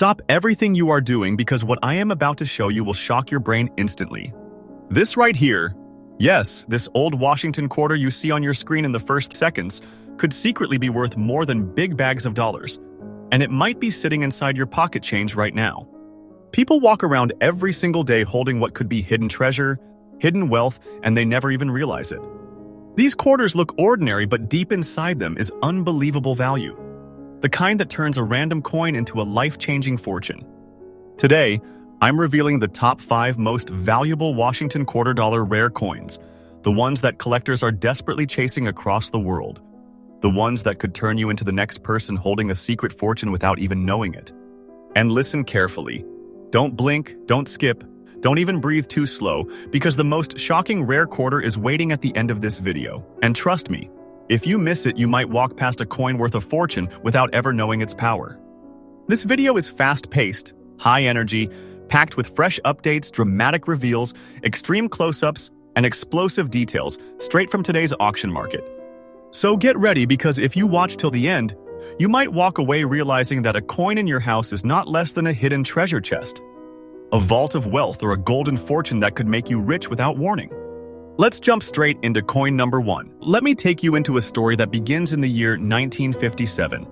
Stop everything you are doing because what I am about to show you will shock your brain instantly. This right here, yes, this old Washington quarter you see on your screen in the first seconds, could secretly be worth more than big bags of dollars. And it might be sitting inside your pocket change right now. People walk around every single day holding what could be hidden treasure, hidden wealth, and they never even realize it. These quarters look ordinary, but deep inside them is unbelievable value. The kind that turns a random coin into a life-changing fortune. Today, I'm revealing the top 5 most valuable Washington quarter-dollar rare coins, the ones that collectors are desperately chasing across the world. The ones that could turn you into the next person holding a secret fortune without even knowing it. And listen carefully. Don't blink, don't skip, don't even breathe too slow, because the most shocking rare quarter is waiting at the end of this video. And trust me, if you miss it, you might walk past a coin worth a fortune without ever knowing its power. This video is fast-paced, high energy, packed with fresh updates, dramatic reveals, extreme close-ups, and explosive details straight from today's auction market. So get ready, because if you watch till the end, you might walk away realizing that a coin in your house is not less than a hidden treasure chest, a vault of wealth, or a golden fortune that could make you rich without warning. Let's jump straight into coin number 1. Let me take you into a story that begins in the year 1957,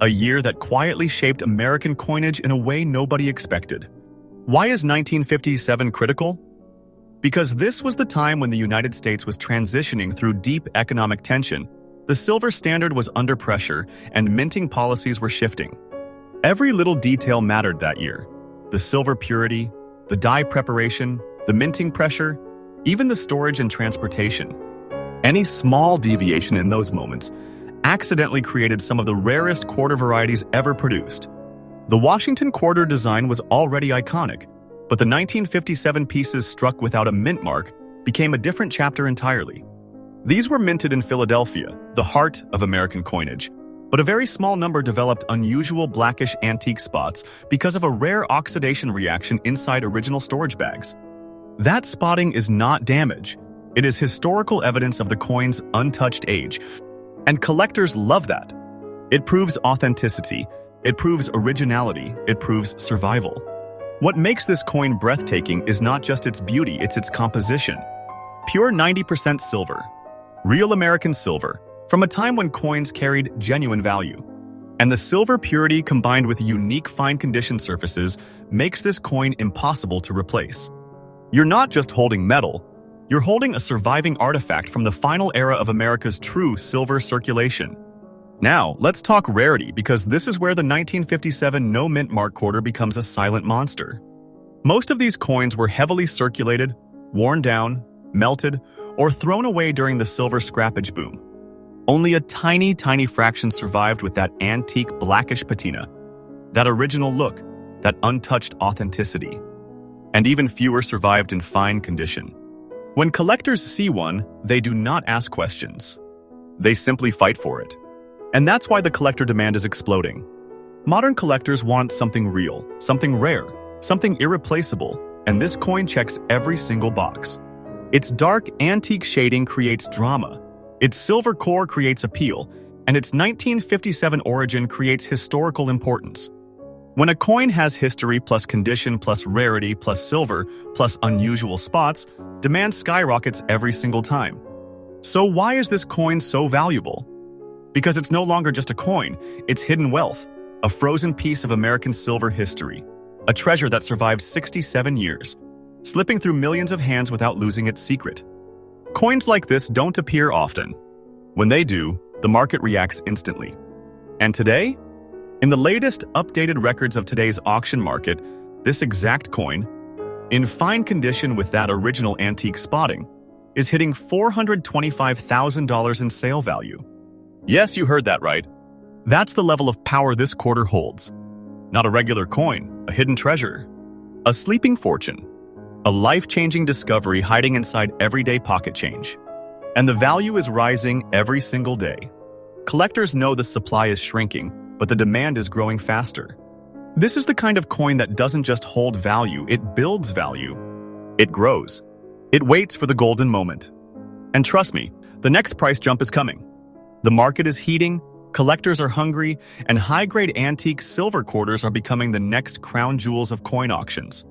a year that quietly shaped American coinage in a way nobody expected. Why is 1957 critical? Because this was the time when the United States was transitioning through deep economic tension. The silver standard was under pressure, and minting policies were shifting. Every little detail mattered that year. The silver purity, the dye preparation, the minting pressure, even the storage and transportation. Any small deviation in those moments accidentally created some of the rarest quarter varieties ever produced. The Washington quarter design was already iconic, but the 1957 pieces struck without a mint mark became a different chapter entirely. These were minted in Philadelphia, the heart of American coinage, but a very small number developed unusual blackish antique spots because of a rare oxidation reaction inside original storage bags. That spotting is not damage. It is historical evidence of the coin's untouched age, and collectors love that. It proves authenticity, it proves originality, it proves survival. What makes this coin breathtaking is not just its beauty, it's its composition. Pure 90% silver. Real American silver, from a time when coins carried genuine value. And the silver purity combined with unique fine-condition surfaces makes this coin impossible to replace. You're not just holding metal, you're holding a surviving artifact from the final era of America's true silver circulation. Now, let's talk rarity, because this is where the 1957 no mint mark quarter becomes a silent monster. Most of these coins were heavily circulated, worn down, melted, or thrown away during the silver scrappage boom. Only a tiny fraction survived with that antique blackish patina, that original look, that untouched authenticity. And even fewer survived in fine condition. When collectors see one, they do not ask questions. They simply fight for it. And that's why the collector demand is exploding. Modern collectors want something real, something rare, something irreplaceable, and this coin checks every single box. Its dark, antique shading creates drama, its silver core creates appeal, and its 1957 origin creates historical importance. When a coin has history plus condition plus rarity plus silver plus unusual spots, demand skyrockets every single time. So why is this coin so valuable? Because it's no longer just a coin, it's hidden wealth, a frozen piece of American silver history, a treasure that survived 67 years, slipping through millions of hands without losing its secret. Coins like this don't appear often. When they do, the market reacts instantly. And today, in the latest updated records of today's auction market, this exact coin, in fine condition with that original antique spotting, is hitting $425,000 in sale value. Yes, you heard that right. That's the level of power this quarter holds. Not a regular coin, a hidden treasure, a sleeping fortune, a life-changing discovery hiding inside everyday pocket change. And the value is rising every single day. Collectors know the supply is shrinking, but the demand is growing faster. This is the kind of coin that doesn't just hold value, it builds value. It grows. It waits for the golden moment. And trust me, the next price jump is coming. The market is heating, Collectors are hungry, and high-grade antique silver quarters are becoming the next crown jewels of coin auctions.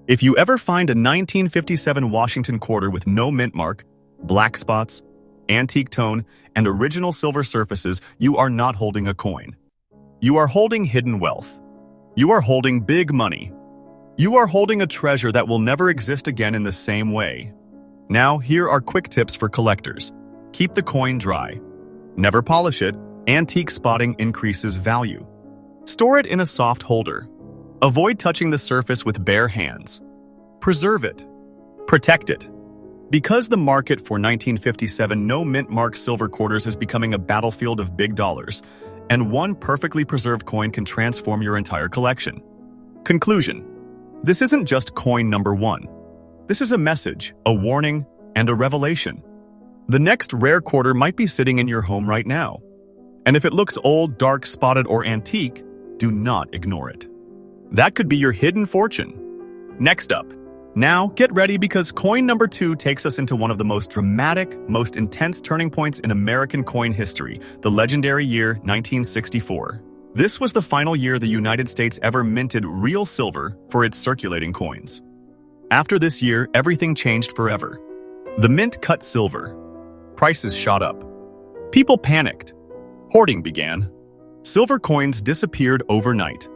If you ever find a 1957 Washington quarter with no mint mark, black spots, antique tone, and original silver surfaces, you are not holding a coin. You are holding hidden wealth. You are holding big money. You are holding a treasure that will never exist again in the same way. Now, here are quick tips for collectors. Keep the coin dry. Never polish it. Antique spotting increases value. Store it in a soft holder. Avoid touching the surface with bare hands. Preserve it. Protect it. Because the market for 1957 no mint mark silver quarters is becoming a battlefield of big dollars, and one perfectly preserved coin can transform your entire collection. Conclusion. This isn't just coin number one. This is a message, a warning, and a revelation. The next rare quarter might be sitting in your home right now. And if it looks old, dark, spotted, or antique, do not ignore it. That could be your hidden fortune. Next up. Now, get ready because coin number 2 takes us into one of the most dramatic, most intense turning points in American coin history, the legendary year 1964. This was the final year the United States ever minted real silver for its circulating coins. After this year, everything changed forever. The mint cut silver. Prices shot up. People panicked. Hoarding began. Silver coins disappeared overnight.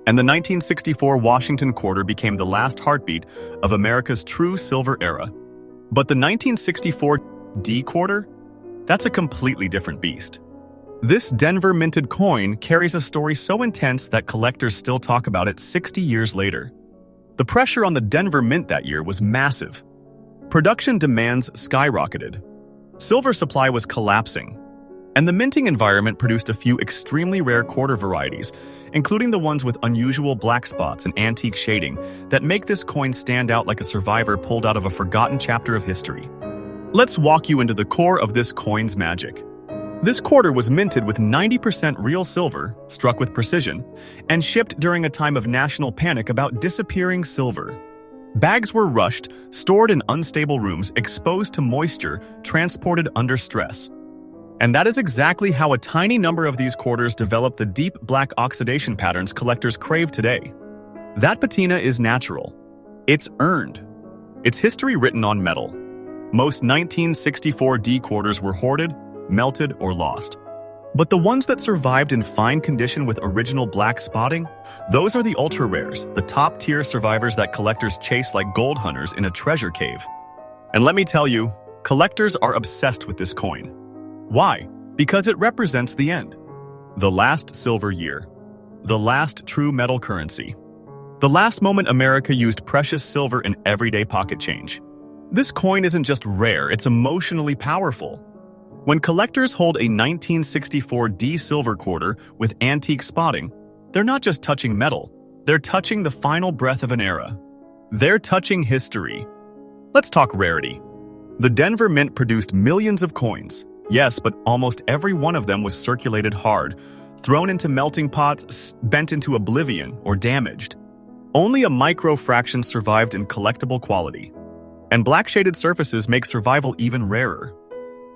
And the 1964 Washington quarter became the last heartbeat of America's true silver era. But the 1964 D quarter? That's a completely different beast. This Denver minted coin carries a story so intense that collectors still talk about it 60 years later. The pressure on the Denver Mint that year was massive. Production demands skyrocketed. Silver supply was collapsing. And the minting environment produced a few extremely rare quarter varieties, including the ones with unusual black spots and antique shading that make this coin stand out like a survivor pulled out of a forgotten chapter of history. Let's walk you into the core of this coin's magic. This quarter was minted with 90% real silver, struck with precision, and shipped during a time of national panic about disappearing silver. Bags were rushed, stored in unstable rooms, exposed to moisture, transported under stress. And that is exactly how a tiny number of these quarters develop the deep black oxidation patterns collectors crave today. That patina is natural. It's earned. It's history written on metal. Most 1964 D quarters were hoarded, melted, or lost. But the ones that survived in fine condition with original black spotting, those are the ultra rares, the top-tier survivors that collectors chase like gold hunters in a treasure cave. And let me tell you, collectors are obsessed with this coin. Why? Because it represents the end. The last silver year. The last true metal currency. The last moment America used precious silver in everyday pocket change. This coin isn't just rare, it's emotionally powerful. When collectors hold a 1964 D silver quarter with antique spotting, they're not just touching metal, they're touching the final breath of an era. They're touching history. Let's talk rarity. The Denver Mint produced millions of coins. Yes, but almost every one of them was circulated hard, thrown into melting pots, bent into oblivion, or damaged. Only a micro fraction survived in collectible quality. And black-shaded surfaces make survival even rarer.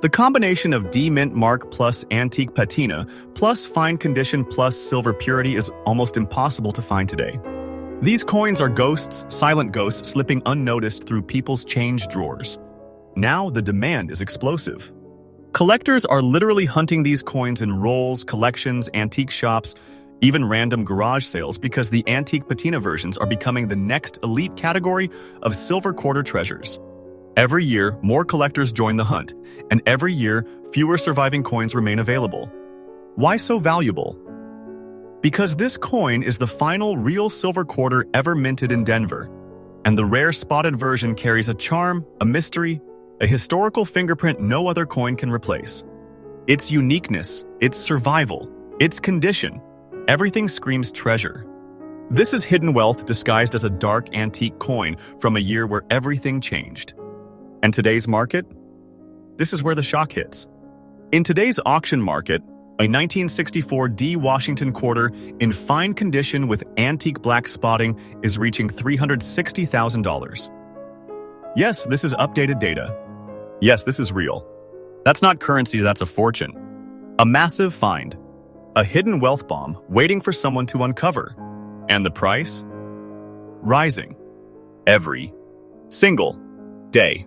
The combination of D mint mark plus antique patina plus fine condition plus silver purity is almost impossible to find today. These coins are ghosts, silent ghosts slipping unnoticed through people's change drawers. Now the demand is explosive. Collectors are literally hunting these coins in rolls, collections, antique shops, even random garage sales because the antique patina versions are becoming the next elite category of silver quarter treasures. Every year, more collectors join the hunt, and every year, fewer surviving coins remain available. Why so valuable? Because this coin is the final real silver quarter ever minted in Denver, and the rare spotted version carries a charm, a mystery, a historical fingerprint no other coin can replace. Its uniqueness, its survival, its condition, everything screams treasure. This is hidden wealth disguised as a dark antique coin from a year where everything changed. And today's market? This is where the shock hits. In today's auction market, a 1964 D Washington quarter in fine condition with antique black spotting is reaching $360,000. Yes, this is updated data. Yes, this is real. That's not currency, that's a fortune. A massive find. A hidden wealth bomb waiting for someone to uncover. And the price? Rising. Every single day.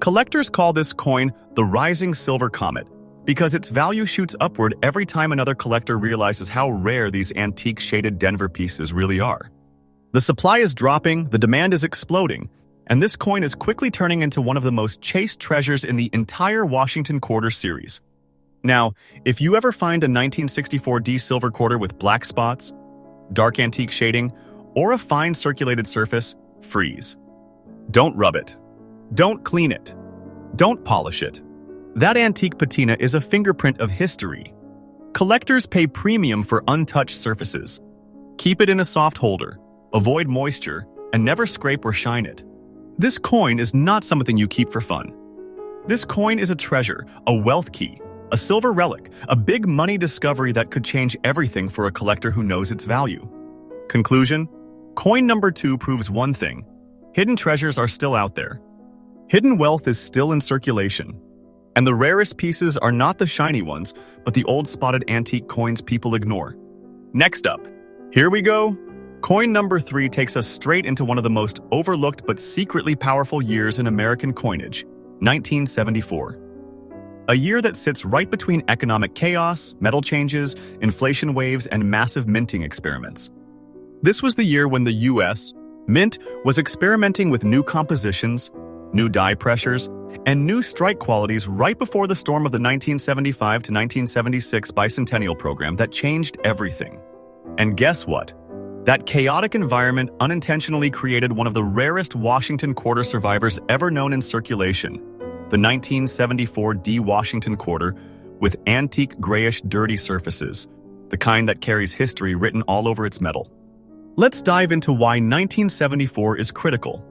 Collectors call this coin the rising silver comet because its value shoots upward every time another collector realizes how rare these antique shaded Denver pieces really are. The supply is dropping, the demand is exploding, and this coin is quickly turning into one of the most chased treasures in the entire Washington Quarter series. Now, if you ever find a 1964 D silver quarter with black spots, dark antique shading, or a fine circulated surface, freeze. Don't rub it. Don't clean it. Don't polish it. That antique patina is a fingerprint of history. Collectors pay premium for untouched surfaces. Keep it in a soft holder, avoid moisture, and never scrape or shine it. This coin is not something you keep for fun. This coin is a treasure, a wealth key, a silver relic, a big money discovery that could change everything for a collector who knows its value. Conclusion: coin number 2 proves one thing. Hidden treasures are still out there. Hidden wealth is still in circulation. And the rarest pieces are not the shiny ones, but the old spotted antique coins people ignore. Next up, here we go. Coin number 3 takes us straight into one of the most overlooked but secretly powerful years in American coinage, 1974. A year that sits right between economic chaos, metal changes, inflation waves, and massive minting experiments. This was the year when the U.S. Mint was experimenting with new compositions, new die pressures, and new strike qualities right before the storm of the 1975 to 1976 bicentennial program that changed everything. And guess what? That chaotic environment unintentionally created one of the rarest Washington Quarter survivors ever known in circulation, the 1974 D Washington Quarter with antique grayish dirty surfaces, the kind that carries history written all over its metal. Let's dive into why 1974 is critical.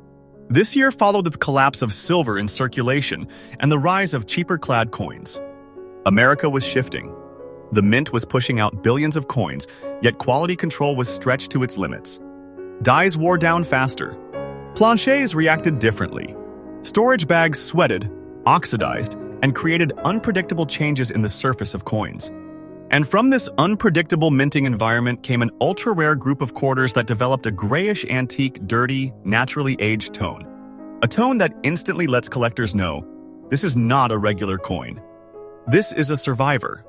This year followed the collapse of silver in circulation and the rise of cheaper-clad coins. America was shifting. The mint was pushing out billions of coins, yet quality control was stretched to its limits. Dies wore down faster. Planchets reacted differently. Storage bags sweated, oxidized, and created unpredictable changes in the surface of coins. And from this unpredictable minting environment came an ultra-rare group of quarters that developed a grayish antique, dirty, naturally aged tone. A tone that instantly lets collectors know, this is not a regular coin. This is a survivor.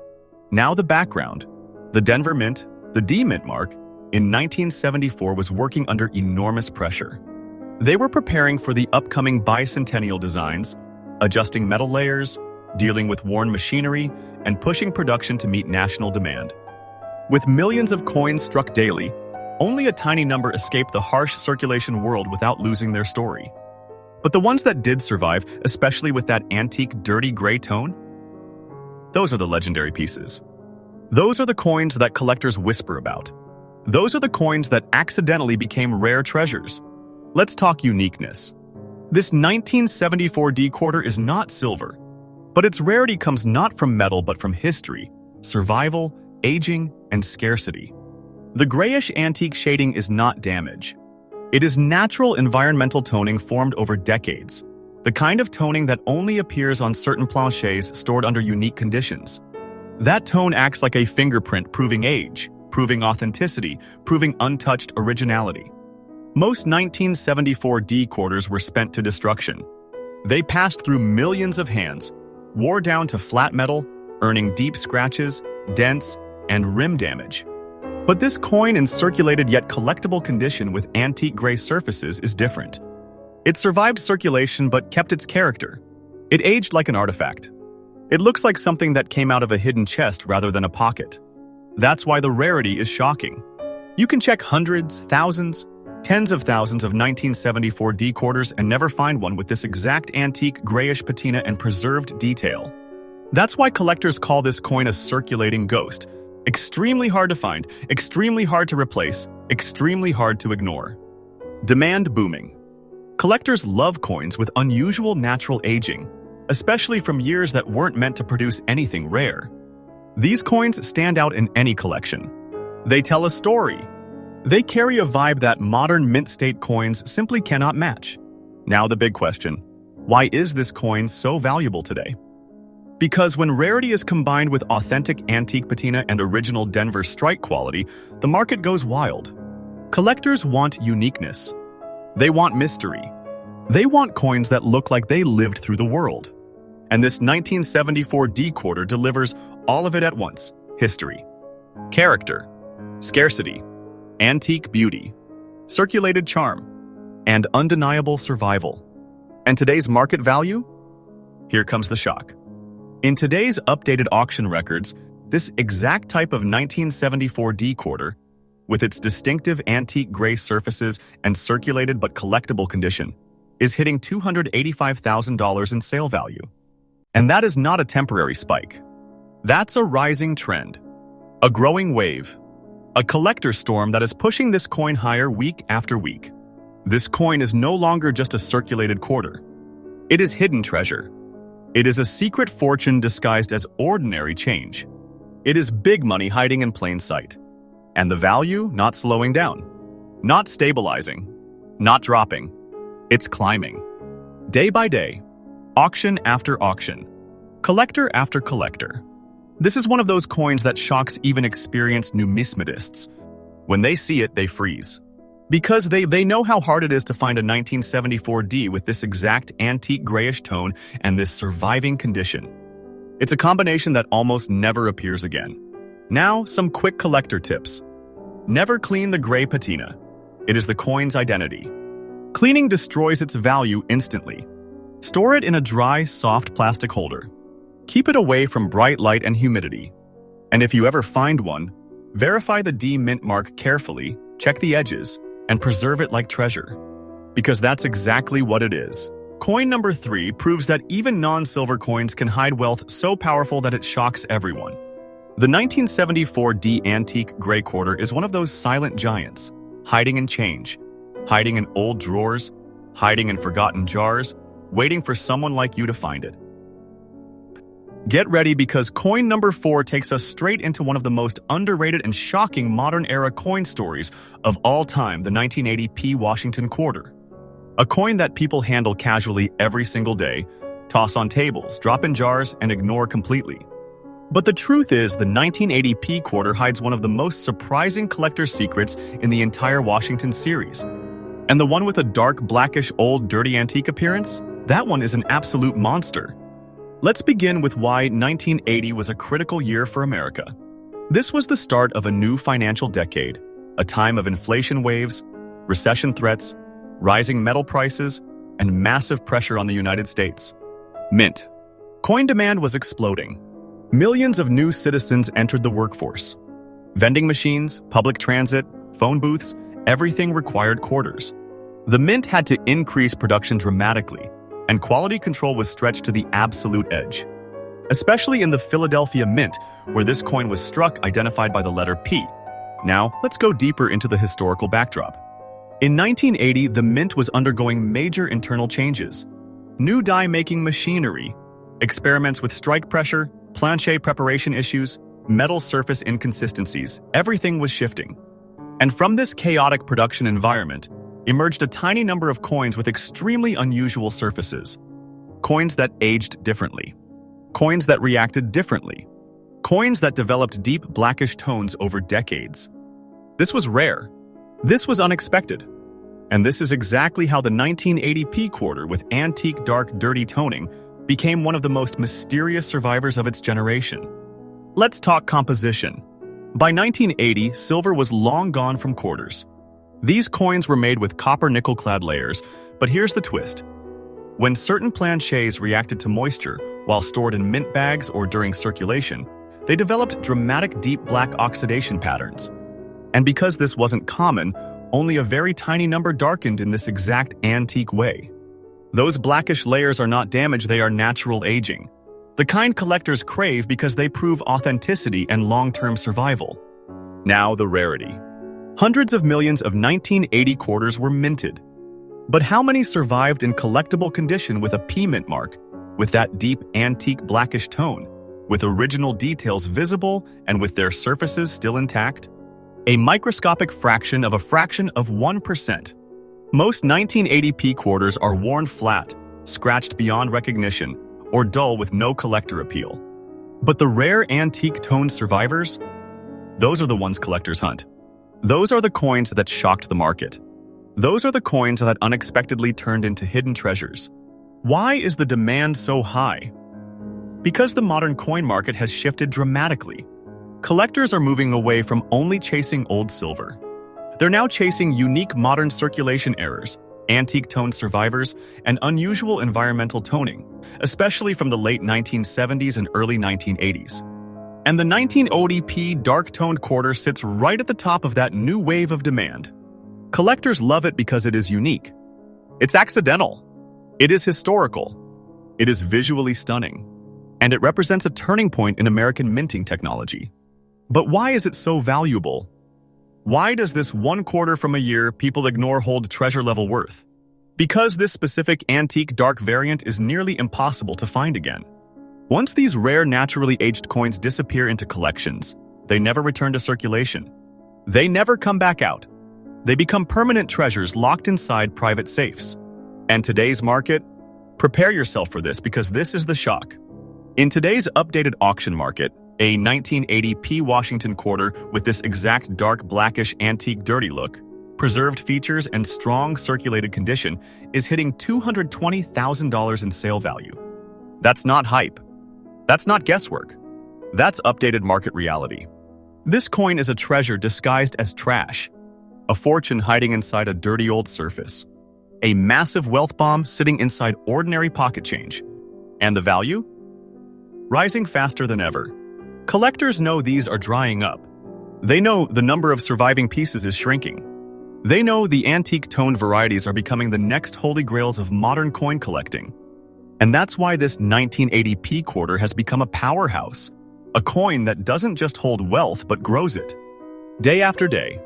Now the background. The Denver Mint, the D Mint mark, in 1974 was working under enormous pressure. They were preparing for the upcoming bicentennial designs, adjusting metal layers, dealing with worn machinery, and pushing production to meet national demand. With millions of coins struck daily, only a tiny number escaped the harsh circulation world without losing their story. But the ones that did survive, especially with that antique dirty gray tone, those are the legendary pieces. Those are the coins that collectors whisper about. Those are the coins that accidentally became rare treasures. Let's talk uniqueness. This 1974 D quarter is not silver, but its rarity comes not from metal but from history, survival, aging, and scarcity. The grayish antique shading is not damage. It is natural environmental toning formed over decades, the kind of toning that only appears on certain planchets stored under unique conditions. That tone acts like a fingerprint proving age, proving authenticity, proving untouched originality. Most 1974 D quarters were spent to destruction. They passed through millions of hands, wore down to flat metal, earning deep scratches, dents, and rim damage. But this coin in circulated yet collectible condition with antique gray surfaces is different. It survived circulation but kept its character. It aged like an artifact. It looks like something that came out of a hidden chest rather than a pocket. That's why the rarity is shocking. You can check hundreds, thousands, tens of thousands of 1974 D quarters and never find one with this exact antique grayish patina and preserved detail. That's why collectors call this coin a circulating ghost. Extremely hard to find, extremely hard to replace, extremely hard to ignore. Demand booming. Collectors love coins with unusual natural aging, especially from years that weren't meant to produce anything rare. These coins stand out in any collection. They tell a story. They carry a vibe that modern mint state coins simply cannot match. Now the big question: why is this coin so valuable today? Because when rarity is combined with authentic antique patina and original Denver strike quality, the market goes wild. Collectors want uniqueness. They want mystery. They want coins that look like they lived through the world. And this 1974 D quarter delivers all of it at once: history, character, scarcity, antique beauty, circulated charm, and undeniable survival. And today's market value? Here comes the shock. In today's updated auction records, this exact type of 1974 D quarter, with its distinctive antique gray surfaces and circulated but collectible condition, is hitting $285,000 in sale value. And that is not a temporary spike. That's a rising trend, a growing wave, a collector storm that is pushing this coin higher week after week. This coin is no longer just a circulated quarter. It is hidden treasure. It is a secret fortune disguised as ordinary change. It is big money hiding in plain sight. And the value not slowing down, not stabilizing, not dropping. It's climbing. Day by day, auction after auction, collector after collector. This is one of those coins that shocks even experienced numismatists. When they see it, they freeze. Because they know how hard it is to find a 1974 D with this exact antique grayish tone and this surviving condition. It's a combination that almost never appears again. Now, some quick collector tips. Never clean the gray patina. It is the coin's identity. Cleaning destroys its value instantly. Store it in a dry, soft plastic holder. Keep it away from bright light and humidity. And if you ever find one, verify the D mint mark carefully, check the edges, and preserve it like treasure. Because that's exactly what it is. Coin number 3 proves that even non-silver coins can hide wealth so powerful that it shocks everyone. The 1974 D antique gray quarter is one of those silent giants, hiding in change, hiding in old drawers, hiding in forgotten jars, waiting for someone like you to find it. Get ready, because coin number 4 takes us straight into one of the most underrated and shocking modern-era coin stories of all time, the 1980 P Washington quarter. A coin that people handle casually every single day, toss on tables, drop in jars, and ignore completely. But the truth is, the 1980 P quarter hides one of the most surprising collector's secrets in the entire Washington series. And the one with a dark, blackish, old, dirty antique appearance? That one is an absolute monster. Let's begin with why 1980 was a critical year for America. This was the start of a new financial decade, a time of inflation waves, recession threats, rising metal prices, and massive pressure on the United States. Mint. Coin demand was exploding. Millions of new citizens entered the workforce. Vending machines, public transit, phone booths, everything required quarters. The mint had to increase production dramatically, and quality control was stretched to the absolute edge. Especially in the Philadelphia Mint, where this coin was struck, identified by the letter P. Now, let's go deeper into the historical backdrop. In 1980, the mint was undergoing major internal changes. New die-making machinery, experiments with strike pressure, planche preparation issues, metal surface inconsistencies, everything was shifting. And from this chaotic production environment, emerged a tiny number of coins with extremely unusual surfaces. Coins that aged differently. Coins that reacted differently. Coins that developed deep blackish tones over decades. This was rare. This was unexpected. And this is exactly how the 1980 P quarter with antique dark dirty toning became one of the most mysterious survivors of its generation. Let's talk composition. By 1980, silver was long gone from quarters. These coins were made with copper nickel-clad layers, but here's the twist. When certain planchets reacted to moisture while stored in mint bags or during circulation, they developed dramatic deep black oxidation patterns. And because this wasn't common, only a very tiny number darkened in this exact antique way. Those blackish layers are not damage, they are natural aging. The kind collectors crave because they prove authenticity and long-term survival. Now the rarity. Hundreds of millions of 1980 quarters were minted. But how many survived in collectible condition with a P mint mark, with that deep antique blackish tone, with original details visible and with their surfaces still intact? A microscopic fraction of 1%. Most 1980 P quarters are worn flat, scratched beyond recognition, or dull with no collector appeal. But the rare antique toned survivors? Those are the ones collectors hunt. Those are the coins that shocked the market. Those are the coins that unexpectedly turned into hidden treasures. Why is the demand so high? Because the modern coin market has shifted dramatically. Collectors are moving away from only chasing old silver. They're now chasing unique modern circulation errors, antique toned survivors, and unusual environmental toning, especially from the late 1970s and early 1980s. And the 1980p dark-toned quarter sits right at the top of that new wave of demand. Collectors love it because it is unique. It's accidental. It is historical. It is visually stunning. And it represents a turning point in American minting technology. But why is it so valuable? Why does this one quarter from a year people ignore hold treasure-level worth? Because this specific antique dark variant is nearly impossible to find again. Once these rare naturally aged coins disappear into collections, they never return to circulation. They never come back out. They become permanent treasures locked inside private safes. And today's market? Prepare yourself for this because this is the shock. In today's updated auction market, a 1980p Washington quarter with this exact dark blackish antique dirty look, preserved features, and strong circulated condition is hitting $220,000 in sale value. That's not hype. That's not guesswork. That's updated market reality. This coin is a treasure disguised as trash, a fortune hiding inside a dirty old surface, a massive wealth bomb sitting inside ordinary pocket change. And the value? Rising faster than ever. Collectors know these are drying up. They know the number of surviving pieces is shrinking. They know the antique-toned varieties are becoming the next holy grails of modern coin collecting. And that's why this 1980p quarter has become a powerhouse, a coin that doesn't just hold wealth but grows it. Day after day,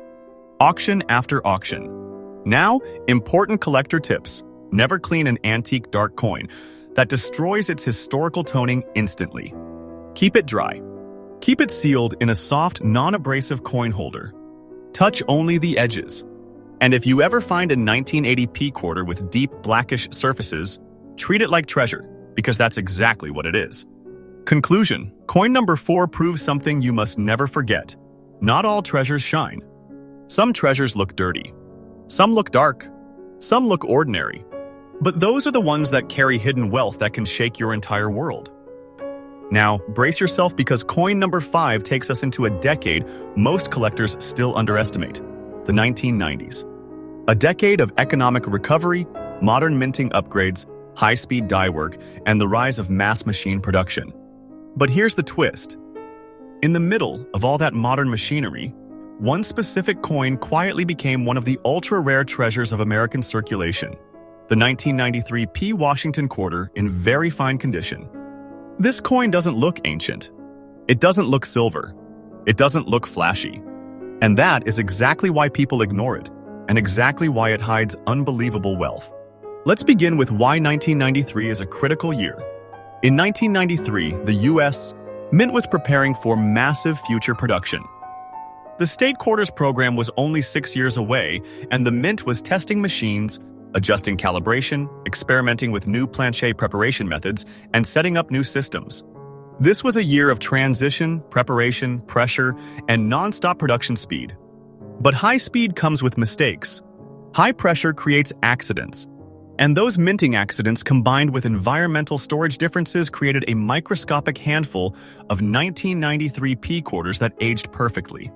auction after auction. Now, important collector tips. Never clean an antique dark coin that destroys its historical toning instantly. Keep it dry. Keep it sealed in a soft, non-abrasive coin holder. Touch only the edges. And if you ever find a 1980p quarter with deep, blackish surfaces, treat it like treasure, because that's exactly what it is. Conclusion: coin number 4 proves something you must never forget. Not all treasures shine. Some treasures look dirty. Some look dark. Some look ordinary. But those are the ones that carry hidden wealth that can shake your entire world. Now, brace yourself because coin number 5 takes us into a decade most collectors still underestimate, the 1990s. A decade of economic recovery, modern minting upgrades, high-speed die work, and the rise of mass machine production. But here's the twist. In the middle of all that modern machinery, one specific coin quietly became one of the ultra-rare treasures of American circulation, the 1993p Washington quarter in very fine condition. This coin doesn't look ancient. It doesn't look silver. It doesn't look flashy. And that is exactly why people ignore it, and exactly why it hides unbelievable wealth. Let's begin with why 1993 is a critical year. In 1993, the U.S. Mint was preparing for massive future production. The state quarters program was only 6 years away, and the Mint was testing machines, adjusting calibration, experimenting with new planche preparation methods, and setting up new systems. This was a year of transition, preparation, pressure, and non-stop production speed. But high speed comes with mistakes. High pressure creates accidents. And those minting accidents combined with environmental storage differences created a microscopic handful of 1993p quarters that aged perfectly.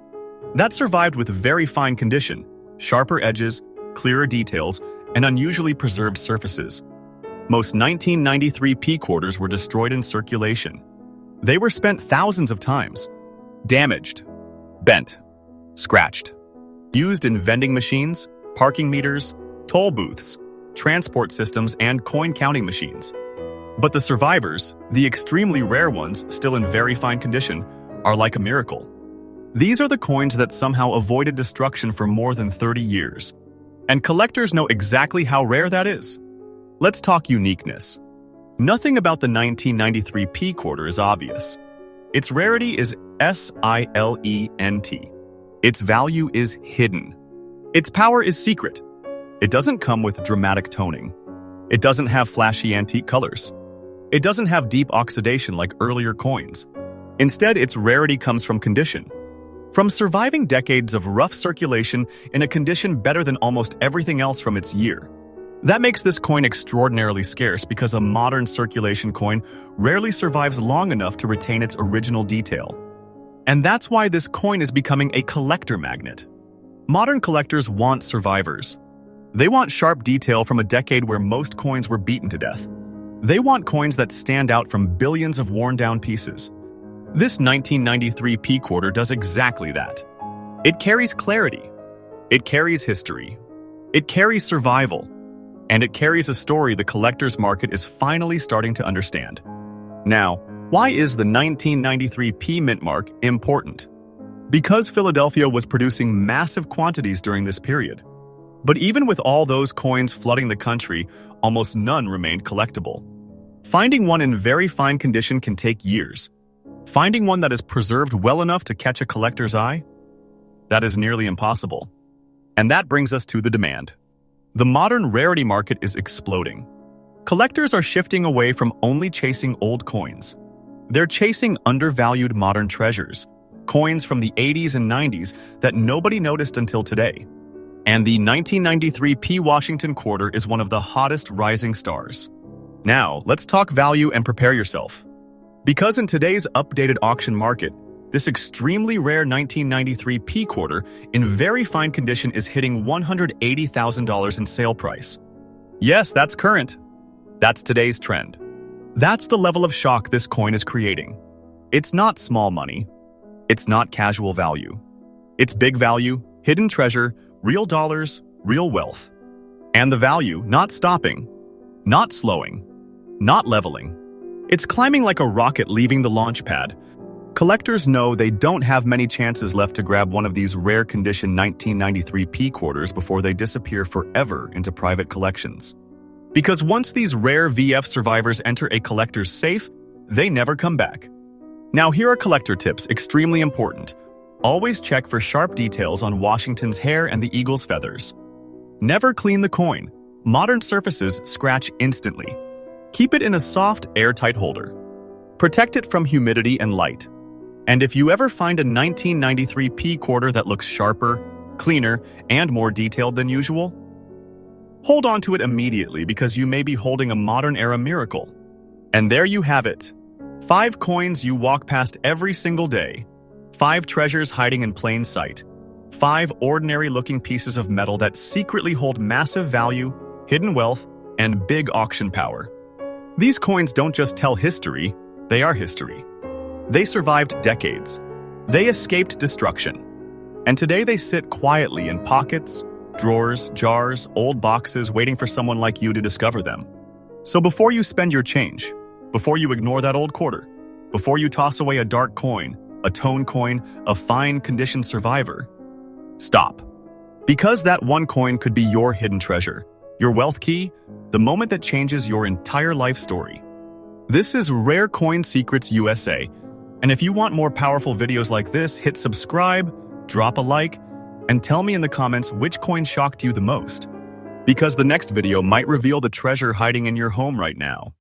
That survived with very fine condition, sharper edges, clearer details, and unusually preserved surfaces. Most 1993p quarters were destroyed in circulation. They were spent thousands of times, damaged, bent, scratched, used in vending machines, parking meters, toll booths, transport systems, and coin counting machines. But the survivors, the extremely rare ones still in very fine condition, are like a miracle. These are the coins that somehow avoided destruction for more than 30 years. And collectors know exactly how rare that is. Let's talk uniqueness. Nothing about the 1993p quarter is obvious. Its rarity is silent. Its value is hidden. Its power is secret. It doesn't come with dramatic toning. It doesn't have flashy antique colors. It doesn't have deep oxidation like earlier coins. Instead, its rarity comes from condition. From surviving decades of rough circulation in a condition better than almost everything else from its year. That makes this coin extraordinarily scarce because a modern circulation coin rarely survives long enough to retain its original detail. And that's why this coin is becoming a collector magnet. Modern collectors want survivors. They want sharp detail from a decade where most coins were beaten to death. They want coins that stand out from billions of worn-down pieces. This 1993 P quarter does exactly that. It carries clarity. It carries history. It carries survival. And it carries a story the collector's market is finally starting to understand. Now, why is the 1993 P mint mark important? Because Philadelphia was producing massive quantities during this period. But even with all those coins flooding the country, almost none remained collectible. Finding one in very fine condition can take years. Finding one that is preserved well enough to catch a collector's eye? That is nearly impossible. And that brings us to the demand. The modern rarity market is exploding. Collectors are shifting away from only chasing old coins. They're chasing undervalued modern treasures, coins from the 80s and 90s that nobody noticed until today. And the 1993 P Washington quarter is one of the hottest rising stars. Now, let's talk value and prepare yourself. Because in today's updated auction market, this extremely rare 1993 P quarter in very fine condition is hitting $180,000 in sale price. Yes, that's current. That's today's trend. That's the level of shock this coin is creating. It's not small money. It's not casual value. It's big value, hidden treasure, real dollars, real wealth. And the value not stopping, not slowing, not leveling. It's climbing like a rocket leaving the launch pad. Collectors know they don't have many chances left to grab one of these rare condition 1993 P quarters before they disappear forever into private collections. Because once these rare VF survivors enter a collector's safe, they never come back. Now here are collector tips, extremely important. Always check for sharp details on Washington's hair and the eagle's feathers. Never clean the coin. Modern surfaces scratch instantly. Keep it in a soft, airtight holder. Protect it from humidity and light. And if you ever find a 1993 P quarter that looks sharper, cleaner, and more detailed than usual, hold on to it immediately because you may be holding a modern-era miracle. And there you have it. 5 coins you walk past every single day. 5 treasures hiding in plain sight. 5 ordinary-looking pieces of metal that secretly hold massive value, hidden wealth, and big auction power. These coins don't just tell history, they are history. They survived decades. They escaped destruction. And today they sit quietly in pockets, drawers, jars, old boxes waiting for someone like you to discover them. So before you spend your change, before you ignore that old quarter, before you toss away a dark coin, a tone coin, a fine condition survivor, stop. Because that one coin could be your hidden treasure, your wealth key, the moment that changes your entire life story. This is Rare Coin Secrets USA, and if you want more powerful videos like this, hit subscribe, drop a like, and tell me in the comments which coin shocked you the most. Because the next video might reveal the treasure hiding in your home right now.